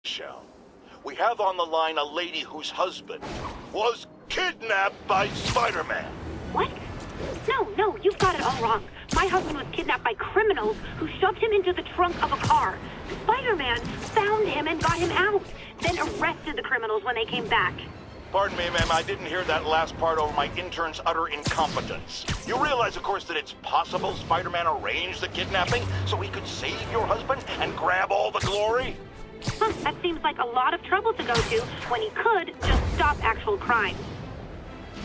Shell. We have on the line a lady whose husband was kidnapped by Spider-Man. What? No, you've got it all wrong. My husband was kidnapped by criminals who shoved him into the trunk of a car. Spider-Man found him and got him out, then arrested the criminals when they came back. Pardon me, ma'am, I didn't hear that last part over my intern's utter incompetence. You realize, of course, that it's possible Spider-Man arranged the kidnapping so he could save your husband and grab all the glory? Huh, that seems like a lot of trouble to go to when he could just stop actual crime.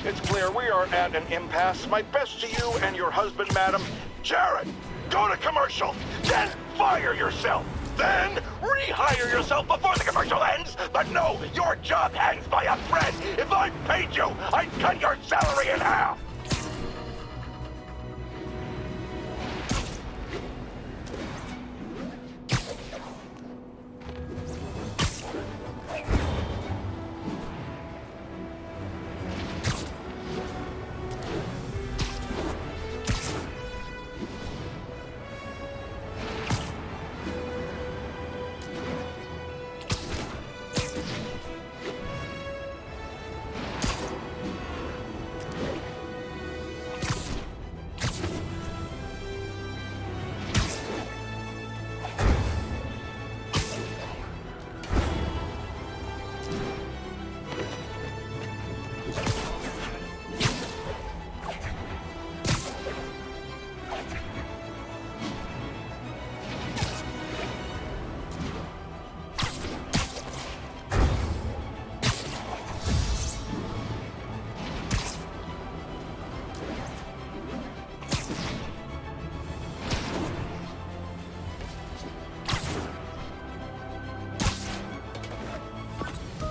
It's clear we are at an impasse. My best to you and your husband, madam. Jared, go to commercial, then fire yourself. Then rehire yourself before the commercial ends. But no, your job hangs by a thread. If I paid you, I'd cut your salary in half.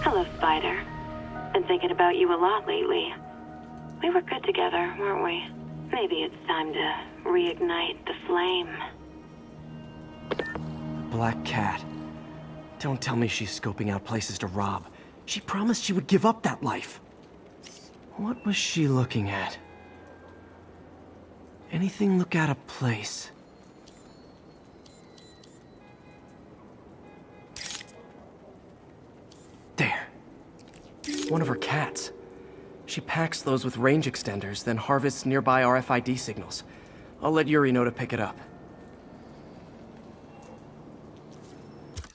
Hello, Spider. Been thinking about you a lot lately. We were good together, weren't we? Maybe it's time to reignite the flame. Black Cat. Don't tell me she's scoping out places to rob. She promised she would give up that life. What was she looking at? Anything look out of place? There. One of her cats. She packs those with range extenders, then harvests nearby RFID signals. I'll let Yuri know to pick it up.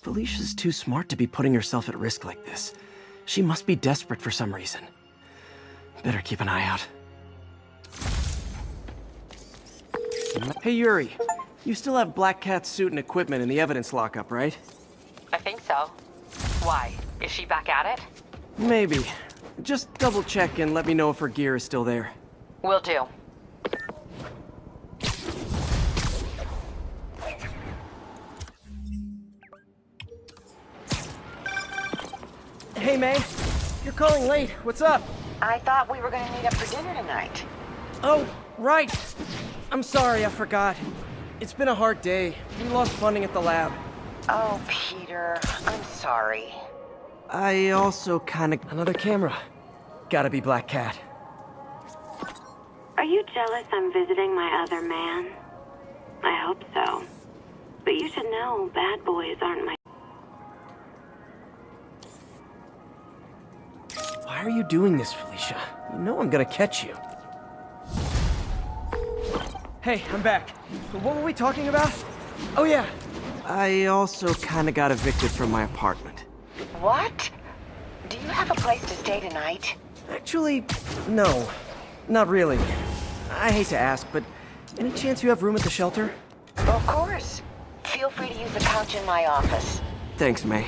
Felicia's too smart to be putting herself at risk like this. She must be desperate for some reason. Better keep an eye out. Hey Yuri, you still have Black Cat's suit and equipment in the evidence lockup, right? I think so. Why? Is she back at it? Maybe. Just double check and let me know if her gear is still there. Will do. Hey May, you're calling late. What's up? I thought we were gonna meet up for dinner tonight. Oh, right. I'm sorry, I forgot. It's been a hard day. We lost funding at the lab. Oh, Peter, I'm sorry. I also kinda... Another camera. Gotta be Black Cat. Are you jealous I'm visiting my other man? I hope so. But you should know, bad boys aren't my... Why are you doing this, Felicia? You know I'm gonna catch you. Hey, I'm back. What were we talking about? Oh yeah. I also kinda got evicted from my apartment. What? Do you have a place to stay tonight? Actually, no. Not really. I hate to ask, but any chance you have room at the shelter? Of course. Feel free to use the couch in my office. Thanks, May.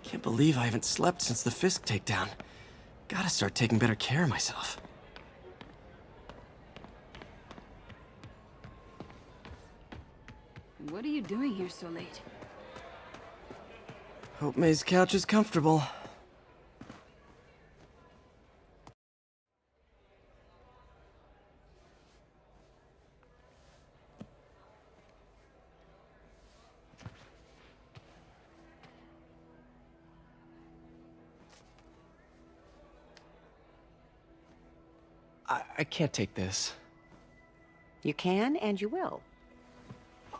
Can't believe I haven't slept since the Fisk takedown. Gotta start taking better care of myself. What are you doing here so late? Hope May's couch is comfortable. I can't take this. You can and you will.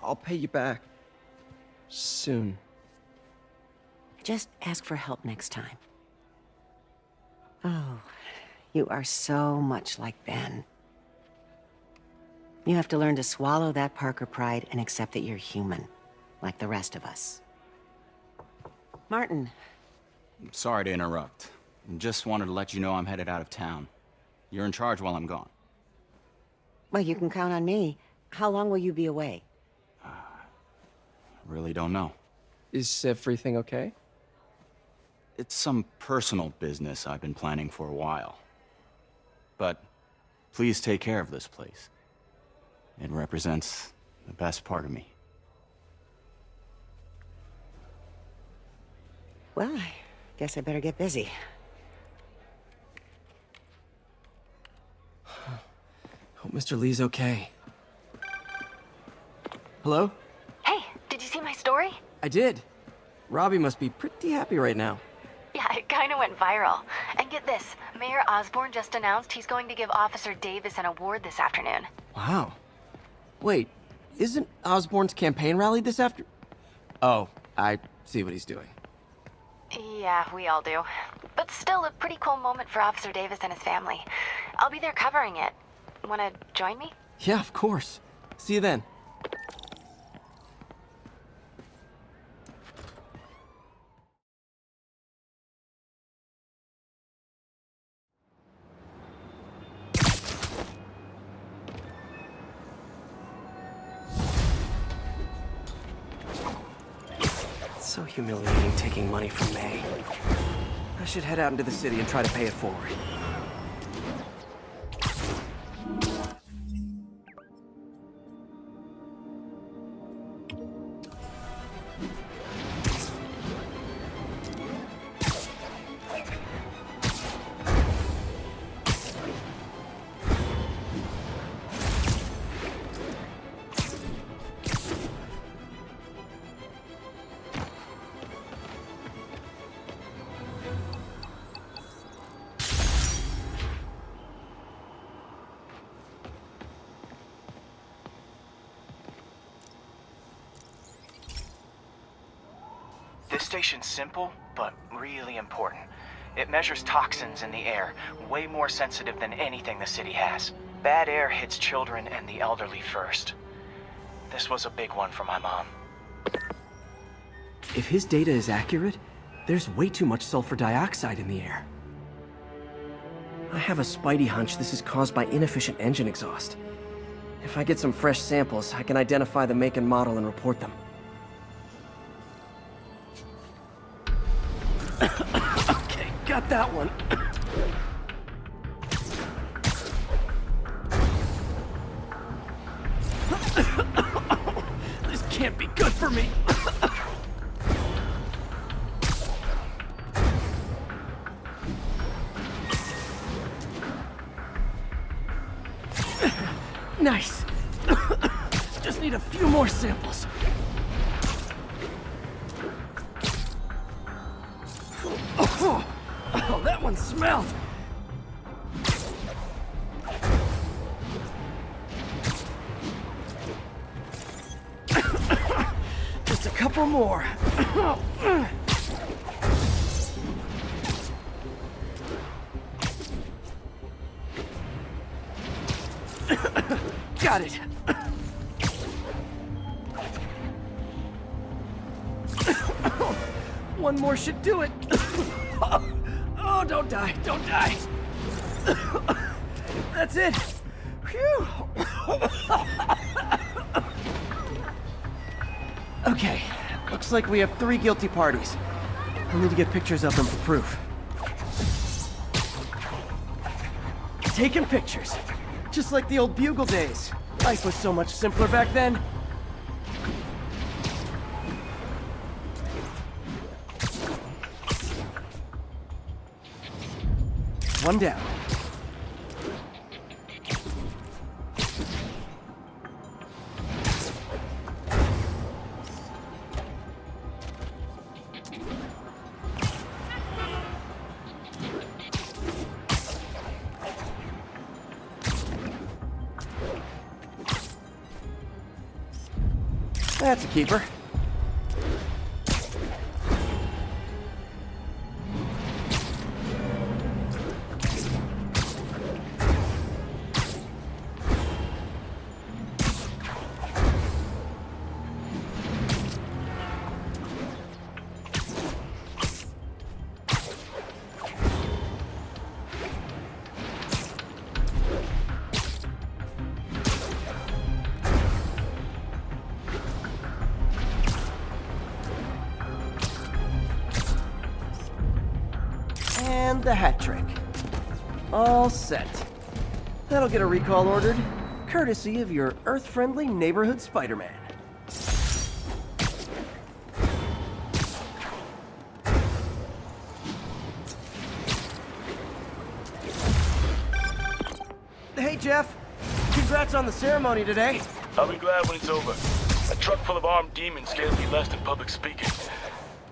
I'll pay you back. Soon. Just ask for help next time. Oh, you are so much like Ben. You have to learn to swallow that Parker pride and accept that you're human, like the rest of us. Martin. Sorry to interrupt. Just wanted to let you know I'm headed out of town. You're in charge while I'm gone. Well, you can count on me. How long will you be away? Really don't know. Is everything okay? It's some personal business I've been planning for a while. But please take care of this place. It represents the best part of me. Well, I guess I better get busy. Hope Mr. Lee's okay. Hello? Hey, did you see my story? I did. Robbie must be pretty happy right now. Yeah, it kind of went viral. And get this, Mayor Osborne just announced he's going to give Officer Davis an award this afternoon. Wow. Wait, isn't Osborne's campaign rally this after... Oh, I see what he's doing. Yeah, we all do. But still a pretty cool moment for Officer Davis and his family. I'll be there covering it. Wanna join me? Yeah, of course. See you then. It's so humiliating taking money from May. I should head out into the city and try to pay it forward. This station's simple, but really important. It measures toxins in the air, way more sensitive than anything the city has. Bad air hits children and the elderly first. This was a big one for my mom. If his data is accurate, there's way too much sulfur dioxide in the air. I have a spidey hunch this is caused by inefficient engine exhaust. If I get some fresh samples, I can identify the make and model and report them. Okay, got that one. This can't be good for me. Nice. Just need a few more samples. Oh, that one smelled. Just a couple more. Got it. One more should do it. Oh, don't die, don't die. That's it. Phew. Okay, looks like we have 3 guilty parties. I'll need to get pictures of them for proof. Taking pictures. Just like the old Bugle days. Life was so much simpler back then. One down. That's a keeper. And the hat trick. All set. That'll get a recall ordered, courtesy of your Earth-friendly neighborhood Spider-Man. Hey, Jeff. Congrats on the ceremony today. I'll be glad when it's over. A truck full of armed demons scares me less than public speaking.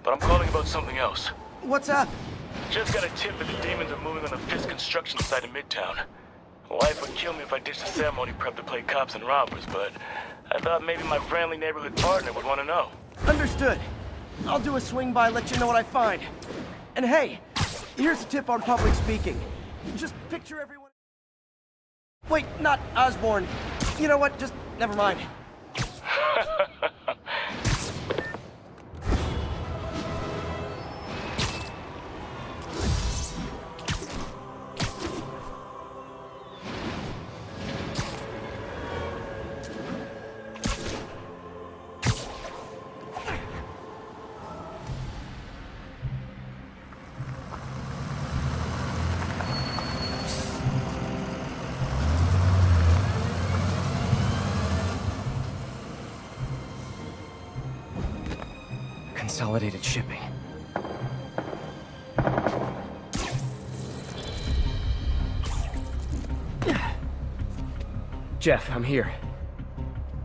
But I'm calling about something else. What's up? Just got a tip that the demons are moving on the Fisk construction site in Midtown. Wife would kill me if I ditched the ceremony prep to play cops and robbers, but I thought maybe my friendly neighborhood partner would want to know. Understood. I'll do a swing by, let you know what I find. And hey, here's a tip on public speaking. Just picture everyone... Wait, not Osborne. You know what? Just never mind. Consolidated shipping. Jeff, I'm here.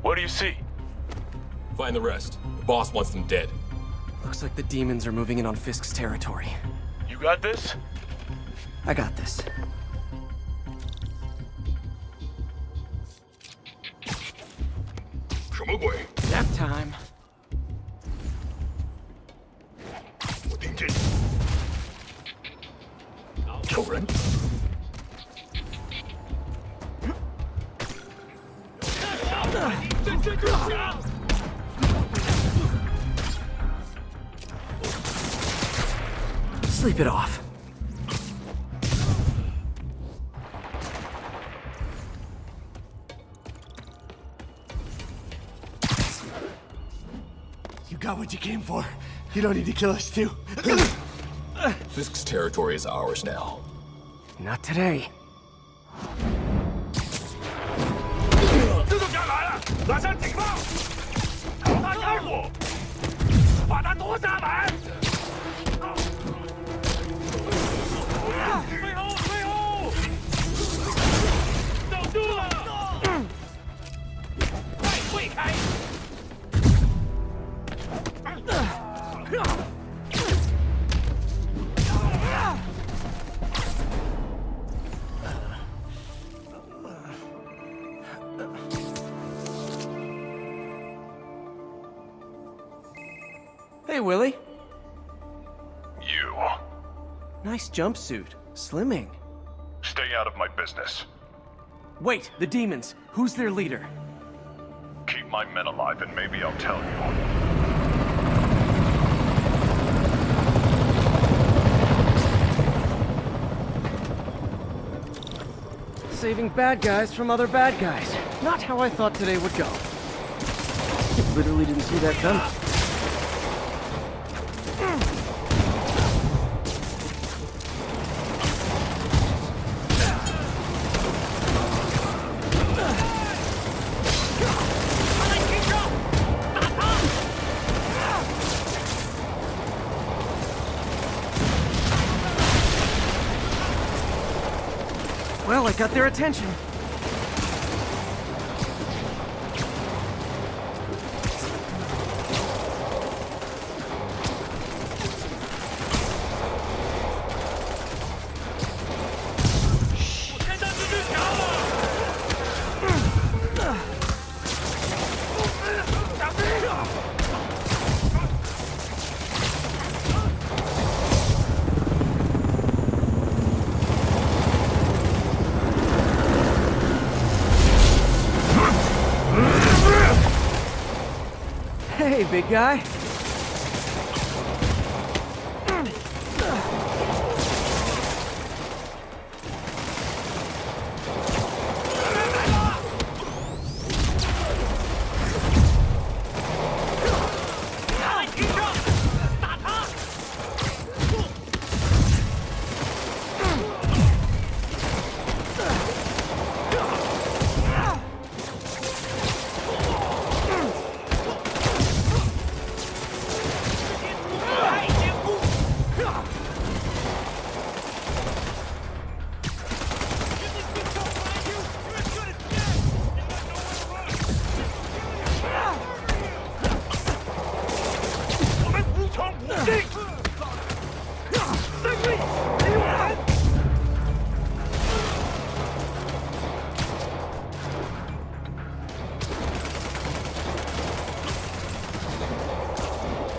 What do you see? Find the rest. The boss wants them dead. Looks like the demons are moving in on Fisk's territory. You got this? I got this. Nap time. Sleep it off. You got what you came for. You don't need to kill us too. Fisk's territory is ours now. Not today. Hey, Willie. You. Nice jumpsuit. Slimming. Stay out of my business. Wait, the demons. Who's their leader? Keep my men alive and maybe I'll tell you. Saving bad guys from other bad guys. Not how I thought today would go. Literally didn't see that coming. Well, I got their attention. Hey, big guy.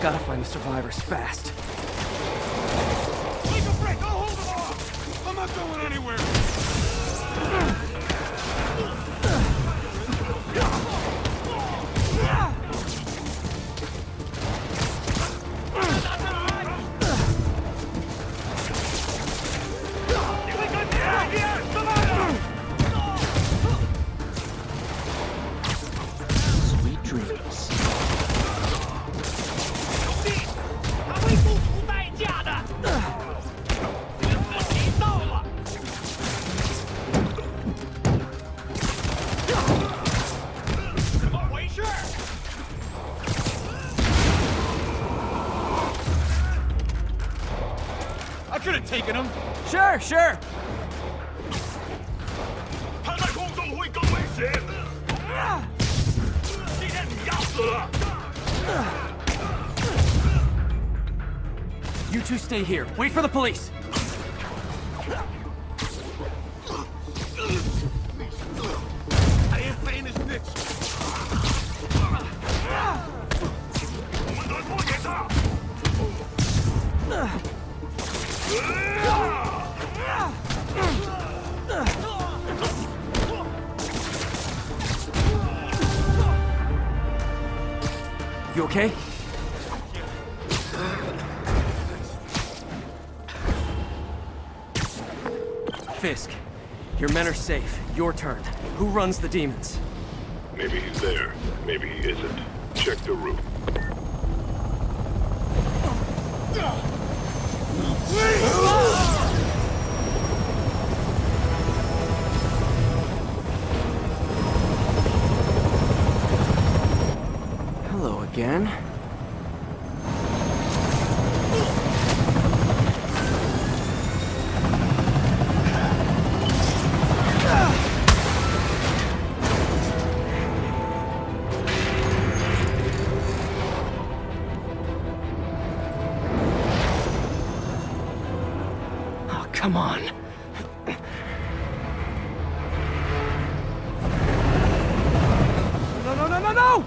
Gotta find the survivors fast. Take a break! I'll hold them off! I'm not going anywhere! Sweet dreams. I could have taken him! Sure, sure. 他在空中会更危险！今天你要死了！ You two stay here. Wait for the police. I ain't paying this bitch! 我们得拖给他！ You okay? Fisk, your men are safe. Your turn. Who runs the demons? Maybe he's there. Maybe he isn't. Check the route. Hello again. Oh, come on. No, no, no, no, no!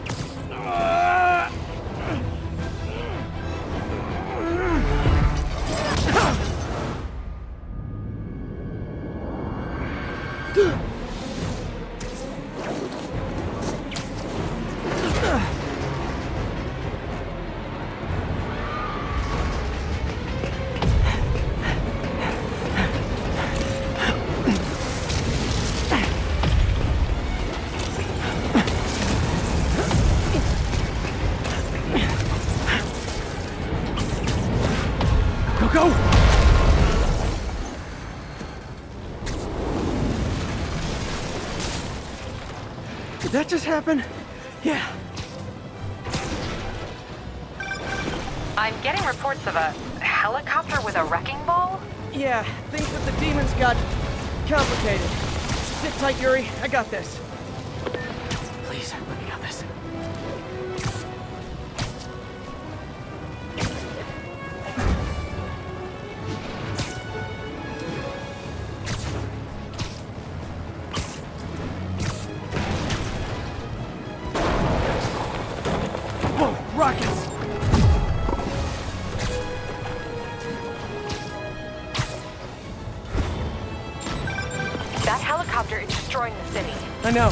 Go! Did that just happen? Yeah. I'm getting reports of a helicopter with a wrecking ball. Yeah, things with the demons got complicated. Sit tight, Yuri. I got this. Please, let me got this. Whoa, rockets! That helicopter is destroying the city. I know.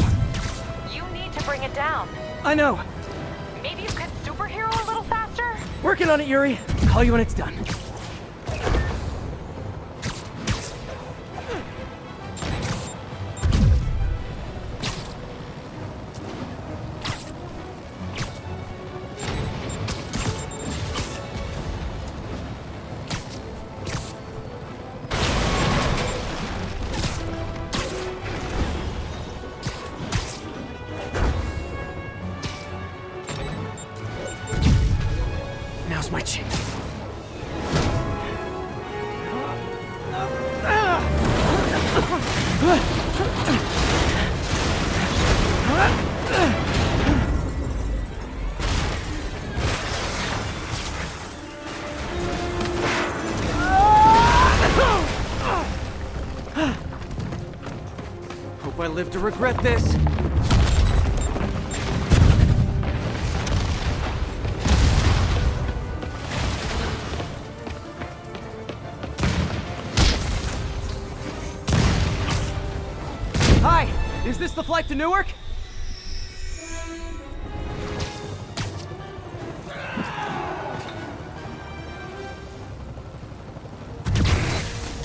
You need to bring it down. I know. Maybe you could superhero a little faster? Working on it, Yuri. Call you when it's done. Now's my chance. Hope I live to regret this. Hi, is this the flight to Newark?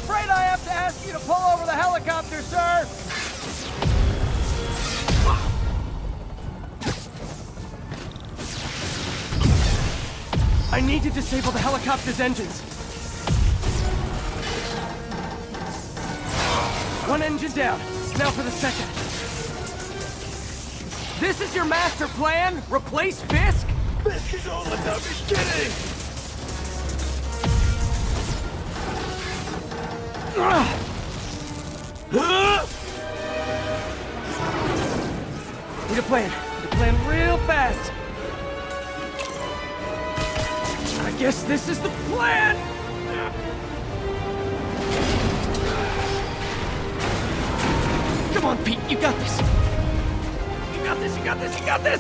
Afraid I have to ask you to pull over the helicopter, sir. I need to disable the helicopter's engines. One engine down. Now for the second. This is your master plan? Replace Fisk? Fisk is all about me kidding! Need a plan. Need a plan real fast. I guess this is the plan! Come on, Pete, you got this! You got this, you got this, you got this!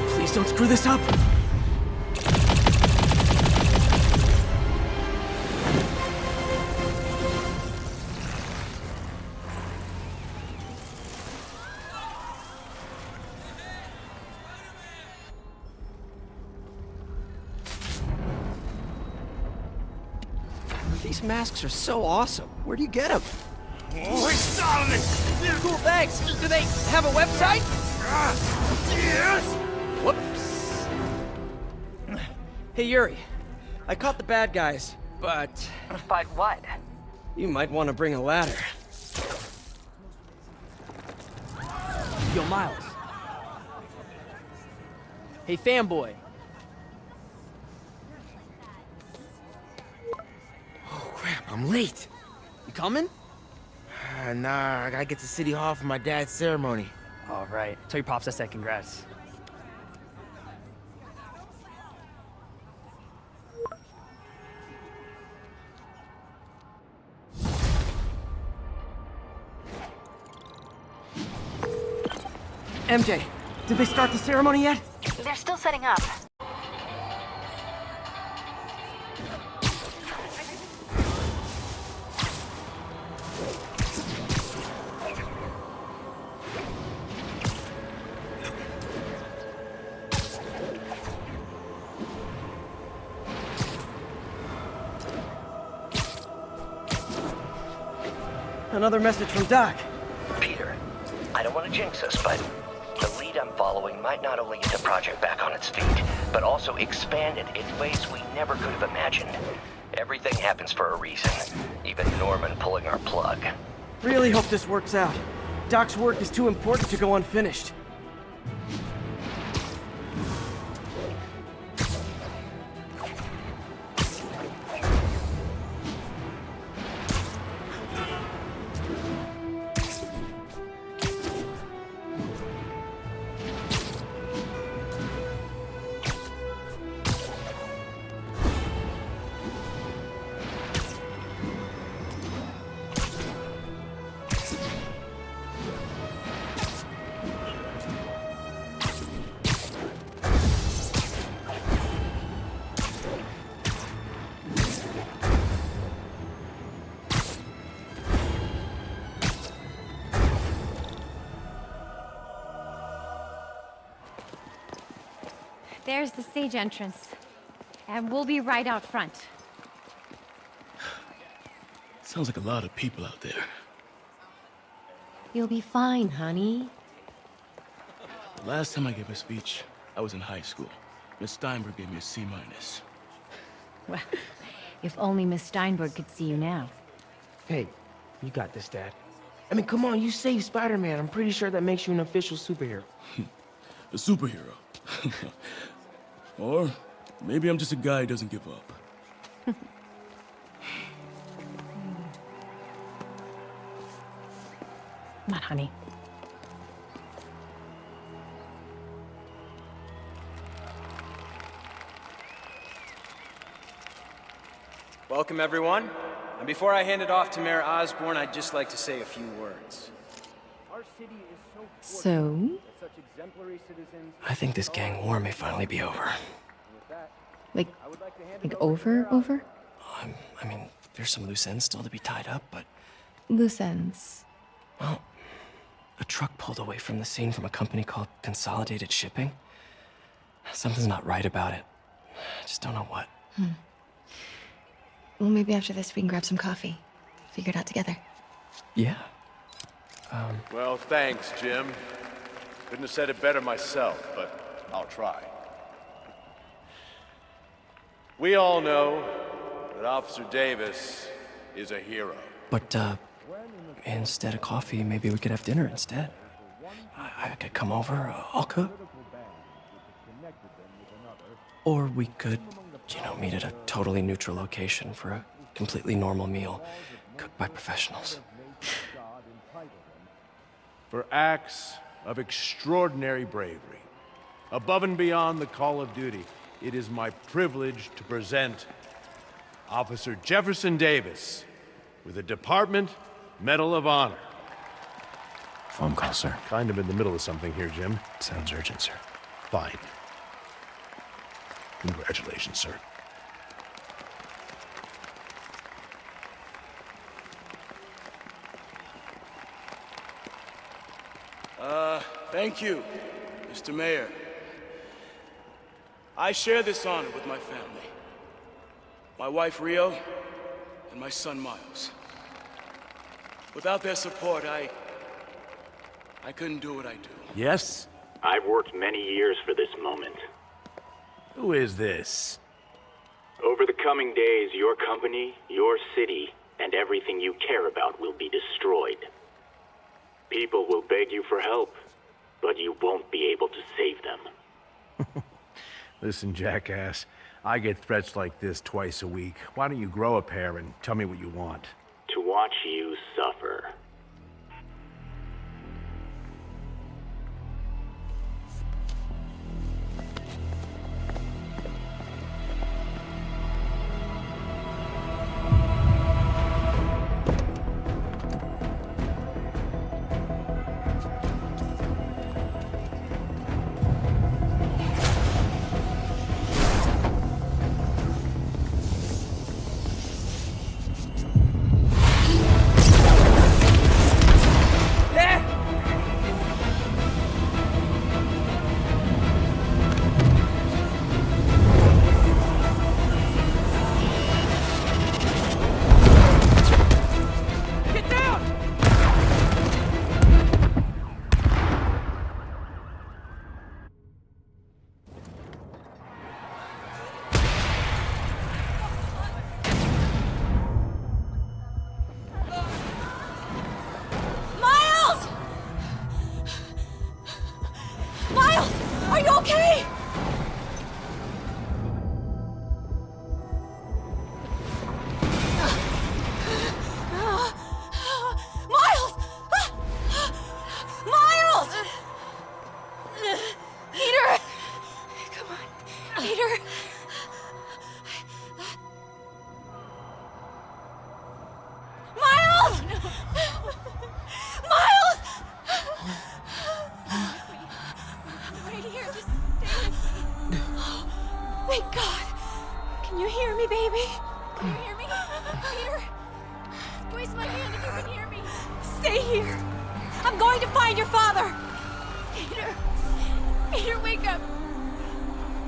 Please don't screw this up! These masks are so awesome. Where do you get them? Oh, he's stalling! Cool, thanks. Do they have a website? Yes! Whoops. Hey, Yuri. I caught the bad guys, but But what? you might want to bring a ladder. Yo, Miles. Hey, fanboy. Oh, crap, I'm late. You coming? Nah, I gotta get to City Hall for my dad's ceremony. All right. Tell your pops I said congrats. MJ, did they start the ceremony yet? They're still setting up. Another message from Doc. Peter, I don't want to jinx us, but the lead I'm following might not only get the project back on its feet, but also expand it in ways we never could have imagined. Everything happens for a reason, even Norman pulling our plug. Really hope this works out. Doc's work is too important to go unfinished. There's the stage entrance. And we'll be right out front. Sounds like a lot of people out there. You'll be fine, honey. The last time I gave a speech, I was in high school. Miss Steinberg gave me a C-. Well, if only Miss Steinberg could see you now. Hey, you got this, Dad. I mean, come on, you saved Spider-Man. I'm pretty sure that makes you an official superhero. A superhero. Or maybe I'm just a guy who doesn't give up. Come on, honey. Welcome, everyone. And before I hand it off to Mayor Osborn, I'd just like to say a few words. Our city is So? such exemplary citizens. I think this gang war may finally be over. Like over? I mean, there's some loose ends still to be tied up, but... Loose ends. Well, a truck pulled away from the scene from a company called Consolidated Shipping. Something's not right about it. I just don't know what. Well, maybe after this we can grab some coffee. Figure it out together. Yeah. Well, thanks, Jim. Couldn't have said it better myself, but I'll try. We all know that Officer Davis is a hero. But, instead of coffee, maybe we could have dinner instead. I could come over, I'll cook. Or we could, meet at a totally neutral location for a completely normal meal, cooked by professionals. For acts of extraordinary bravery, above and beyond the call of duty, it is my privilege to present Officer Jefferson Davis with the Department Medal of Honor. Phone call, sir. Kind of in the middle of something here, Jim. Sounds urgent, sir. Fine. Congratulations, sir. Thank you, Mr. Mayor. I share this honor with my family. My wife, Rio, and my son, Miles. Without their support, I couldn't do what I do. Yes? I've worked many years for this moment. Who is this? Over the coming days, your company, your city, and everything you care about will be destroyed. People will beg you for help, but you won't be able to save them. Listen, jackass, I get threats like this twice a week. Why don't you grow a pair and tell me what you want? To watch you suffer.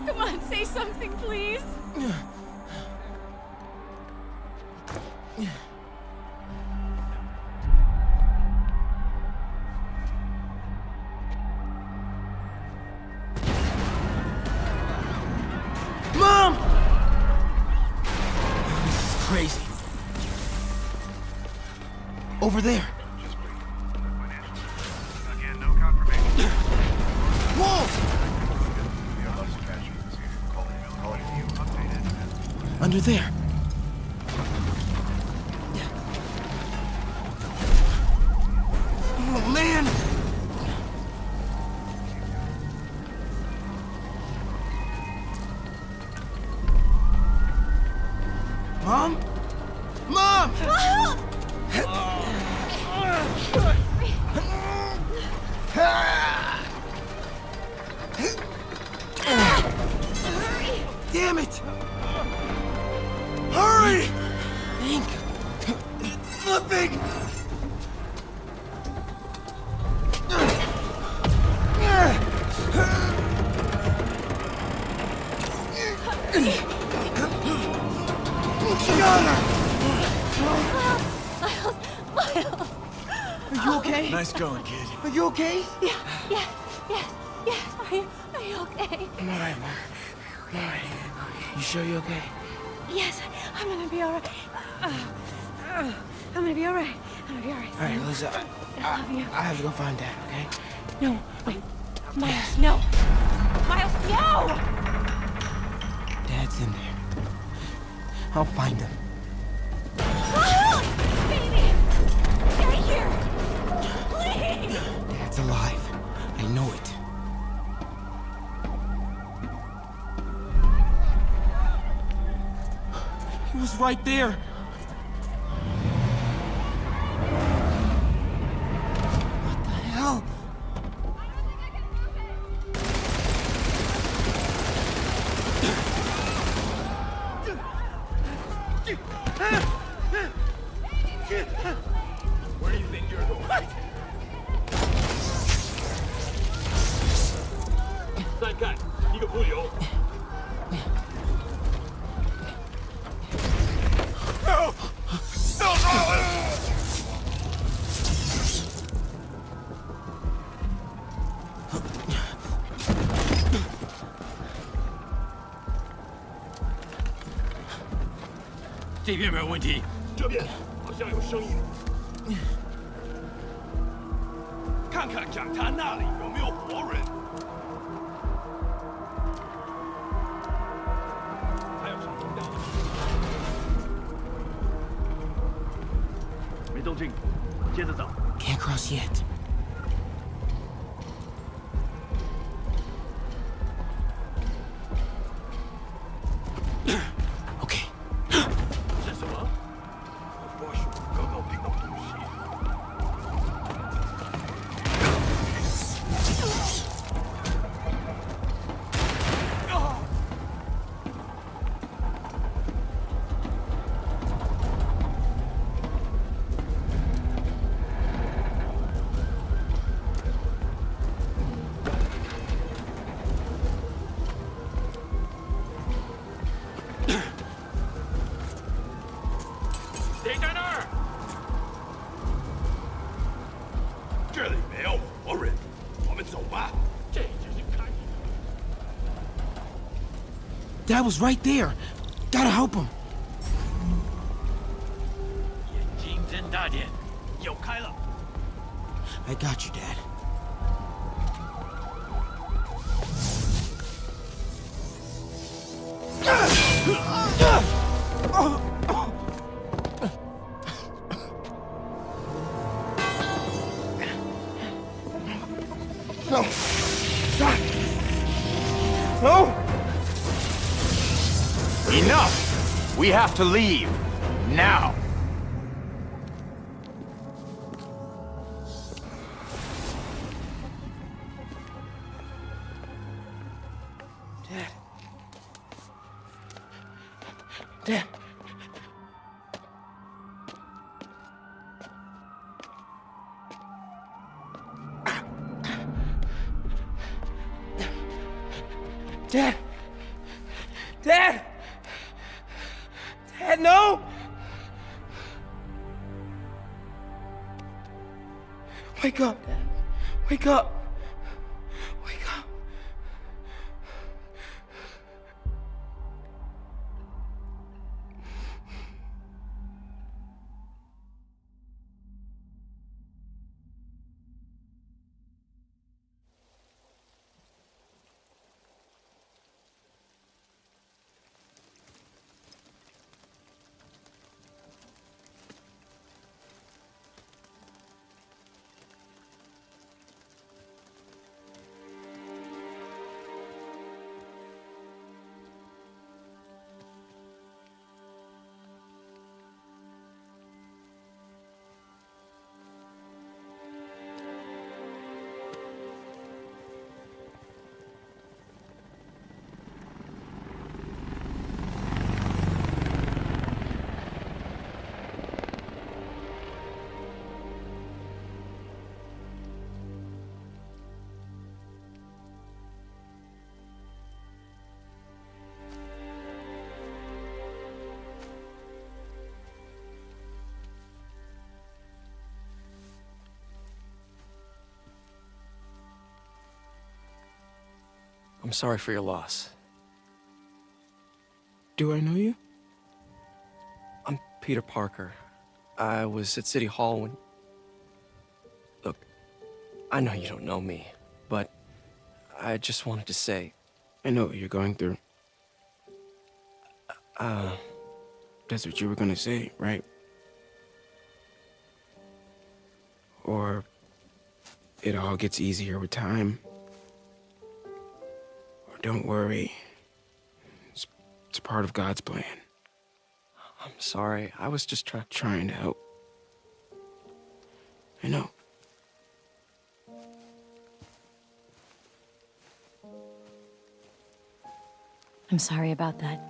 Come on, say something, please. Mom! This is crazy. Over there. Whoa! Under there. Oh, man! Mom? Mom! Damn it! Hurry! Think. Flipping! Are you okay? Nice going, kid. Are you okay? Yeah. Are you okay? I'm alright, Mom. I'm alright. You sure you're okay? Yes, I'm gonna be alright. I'm gonna be alright. I'm gonna be alright. Alright, Lisa. I love you. I have to go find Dad, okay? No, wait. Miles, no. Miles, no! Dad's in there. I'll find him. Miles! Baby! Get here! Please! Dad's alive. I know it. He was right there. What the hell? Where do you think you're going? 再干一个不留。这边没有问题，这边好像有声音。看看讲台那里有没有活人。还有什么动静？没动静，接着走。Can't cross yet. Okay. 是什么？我发现我刚刚听到东西。停在那儿！这里没有活人，我们走吧。这只是开始。 Dad was right there. Gotta help him. 眼睛睁大点，有开了。 I got you, Dad. No. Stop. No. Enough! We have to leave. Now! Dad. Dad. Wake up, Dad. Wake up. Wake up. I'm sorry for your loss. Do I know you? I'm Peter Parker. I was at City Hall when... Look, I know you don't know me, but I just wanted to say... I know what you're going through. That's what you were gonna say, right? Or it all gets easier with time. Or don't worry. It's part of God's plan. I'm sorry. I was just trying to help. I know. I'm sorry about that.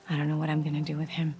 I don't know what I'm gonna do with him.